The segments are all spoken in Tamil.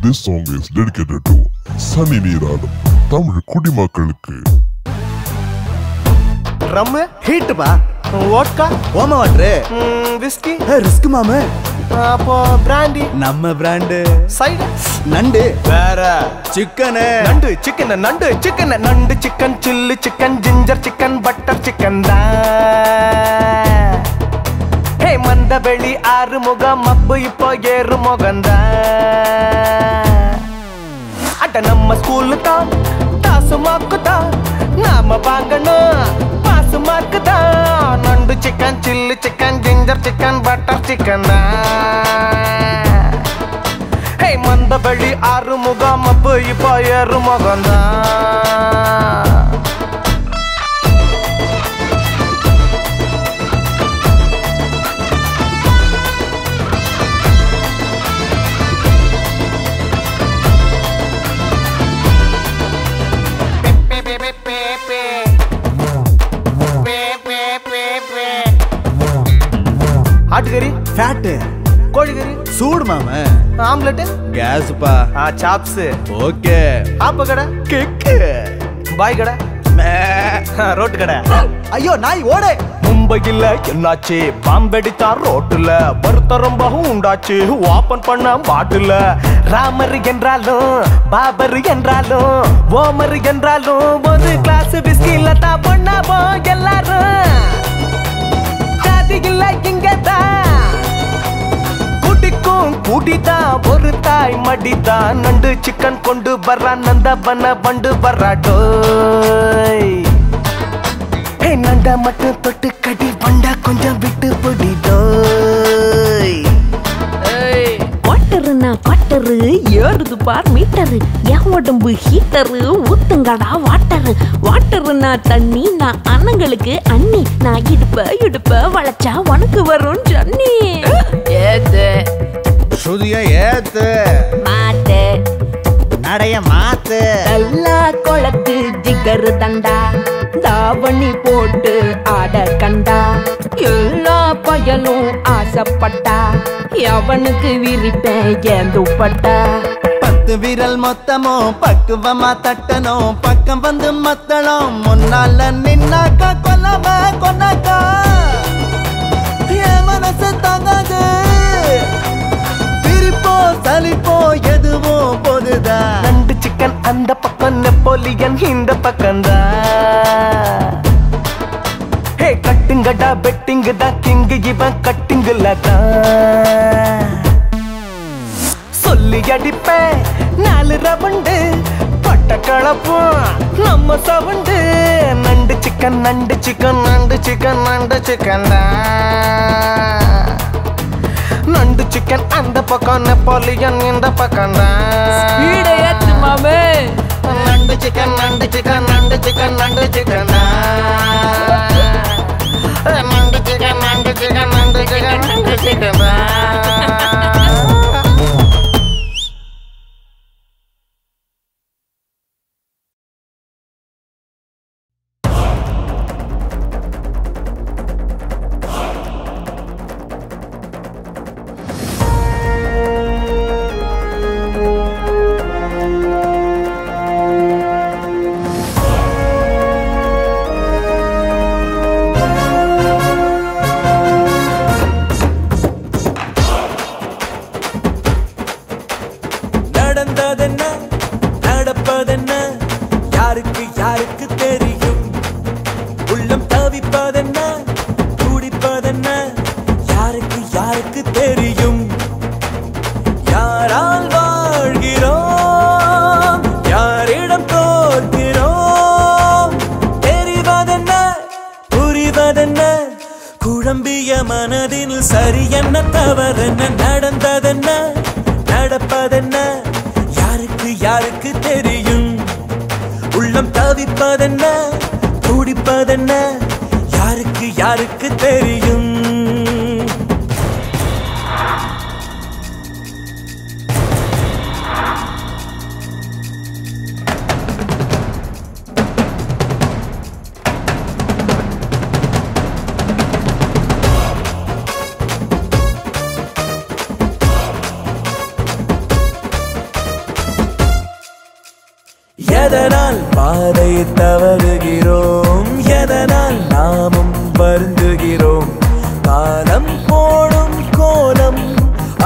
This song is dedicated to Sunny Neeradam, Tamil குடிமக்களுக்கு. ரம் ஹீட் பா, வோட்கா, ஓம வாட்டர், விஸ்கி, ரிஸ்க் மாமே, அப்போ பிராண்டி, நம்ம பிராண்ட், சைடு நண்டு, வேற சிக்கன், நண்டு சிக்கன், நண்டு சிக்கன், நண்டு chicken, chilli chicken, ginger chicken, butter chicken தான். ஹே மந்தவெளி ஆறுமுகம் மப்பு இப்போ ஏறு முகந்தா. அட நம்ம ஸ்கூலு தான் தாசு மார்க்கு தான், நாம வாங்கணும் பாசு மார்க்கு தான். நண்டு chicken, chilli chicken, ginger chicken, butter chicken தான். ஹே மந்தவெளி ஆறுமுகம் மப்பு இப்போ ஏறு முகந்தா. ஆட்டுக்கறி, ஃபேட், கோழிக்கறி, சூடு மாமே, ஆம்லெட், கேஸ் பா, சாப்ஸ், ஓகே, ஆப்ப கடை, கேக்கு, பாய் கடை, ரோட்டு கடை. ஐயோ நாய் ஓடு. மும்பையில் என்னாச்சு பாம்பெடித்தா ரோட்டுல, வருத்தம் பகும் உண்டாச்சு ஓபன் பண்ண பாட்டுல. ராமர் என்றாலும் பாபர் என்றாலும் ஓமர் என்றாலும் ஒரு கிளாஸ் பிஸ்கில தான் பண்ணாமோ எல்லாரும். ஜாதி இல்ல இங்கதான், குடிக்கும் குடிதான், ஒரு தாய் மடிதான். நண்டு சிக்கன் கொண்டு வர்றா, நந்தவன பண்டு வர்றாடோய். நண்டா மட்டும் தொட்டு கடி, வண்டா கொஞ்சம் விட்டு பிடிதோய். வாட்டருனா பட்டரு ஏறுது பார் மீட்டரு, என் உடம்பு ஹீட்டரு ஊத்துங்கடா வாட்டரு. வாட்டருனா தண்ணி, நான் அண்ணங்களுக்கு அண்ணி, நான் இடுப்ப வளைச்சா உனக்கு வரும் ஜன்னி. ஏத்து சுதிய ஏத்து, மாத்து நடைய மாத்து, எல்லா குளத்து ஜிகரு தண்டா, தாவணி போட்டு ஆட கண்டா. எல்லா பயலும் ஆசைப்பட்டா, எவனுக்கு விரிப்பேன் ஏந்துப்பட்டா. 10 விரல் மொத்தமும் பக்குவமா தட்டணும், பக்கம் வந்து மத்தளம் முன்னால நின்னாக்கா கொல்லாம கொன்னாக்கா என் மனசு தாங்காது. பிரிப்போ சலிப்போ எதுவோ பொதுதா. நண்டு சிக்கன் அந்த பக்கம், நெப்போலியன் இந்த பக்கம்தா. ஹே கட்டுங்கடா பெட்டிங்கு தான், கிங்கு இவன் கட்டிங்குல தான். சொல்லி அடிப்பேன் 4 ரவுண்டு, பட்ட கலப்பும் நம்ம சவுண்டு. நண்டு சிக்கன், நண்டு சிக்கன், நண்டு சிக்கன், நண்டு சிக்கன் தான். நண்டு சிக்கன் அந்த பக்கம், நெப்போலியன் இந்த பக்கம் தான். மாமே நண்டு சிக்கன், நண்டு சிக்கன், நண்டு சிக்கன், நண்டு சிக்கன் தான். நண்டு சிக்கன், நண்டு சிக்கன், நண்டு சிக்கன், நண்டு சிக்கன் தான். யாருக்கு தெரியும், உள்ளம் தவிப்பதென்ன, துடிப்பதென்ன, யாருக்கு தெரியும். யாரால் வாழ்கிறோம், யாரிடம் தோற்கிறோம், தெரிவதென்ன புரிவதென்ன, குழம்பிய மனதில் சரி என்ன தவறென்ன, நடந்ததென்ன நடப்பதென்ன, யாருக்கு தெரியும். உள்ளம் தவிப்பதென்ன துடிப்பதென்ன, யாருக்கு தெரியும். எதனால் பாதை தவறுகிறோம் எதனால் நாமும் வருந்துகிறோம் காலம் போடும் கோலம்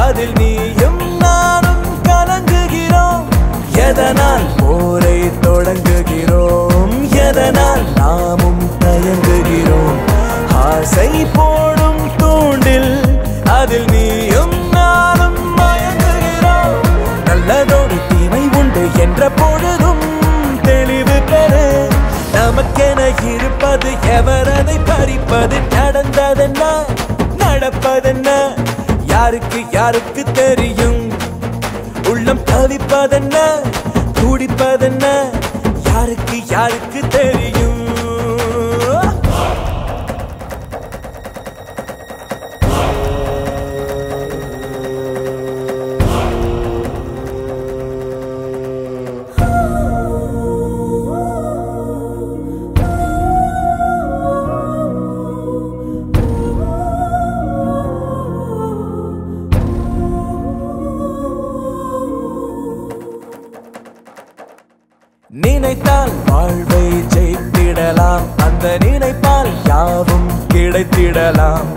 அதில் நீயும் நானும் கலங்குகிறோம் எதனால் போரை தொடங்குகிறோம் எதனால் நாமும் தயங்குகிறோம் ஆசை போடும் தூண்டில் அதில் நீயும் நானும் மயங்குகிறோம் நல்லதோடு தீமை உண்டு என்ற பொழுதும் தெளிவு பெற நமக்கென இருப்பது எவரதை பறிப்பது நடந்ததென்ன நடப்பதென்ன யாருக்கு யாருக்கு தெரியும் உள்ளம் தவிப்பதென்ன துடிப்பதென்ன யாருக்கு யாருக்கு தெரியும் நினைத்தால் வாழ்வை ஜெயித்திடலாம் அந்த நினைப்பால் யாவும் கிடைத்திடலாம்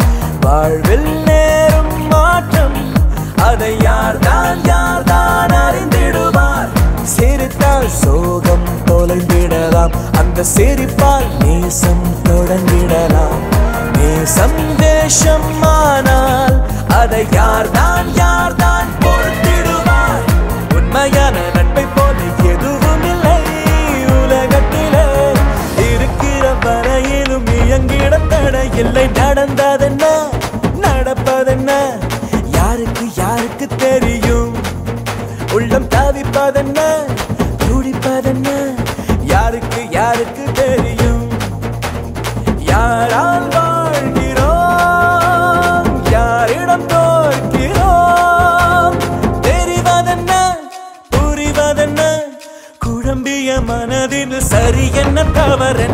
வாழ்வில் நேரும் மாற்றம் அதை யார்தான் அறிந்திடுவார் சிரித்தால் சோகம் தொலைந்திடலாம் அந்த சிரிப்பால் நேசம் தொடங்கிடலாம் நேசம் தேசம் ஆனால் அதை யார்தான் பொறுத்திடுவார் உண்மையான நட்பை போல எதுவும் இல்லை உலகத்திலே இருக்கிற வரையிலும் இயங்கிட தடை இல்லை நடந்ததென்ன நடப்பதென்ன யாருக்கு யாருக்கு தெரியும் உள்ளம் தவிப்பதென்ன துடிப்பதென்ன யாருக்கு யாருக்கு தெரியும் யாரால் வாழ்கிறோம் யாரிடம் தோற்கிறோம் தெரிவதென்ன புரிவதென்ன குழம்பிய மனதில் சரி என்ன தவறு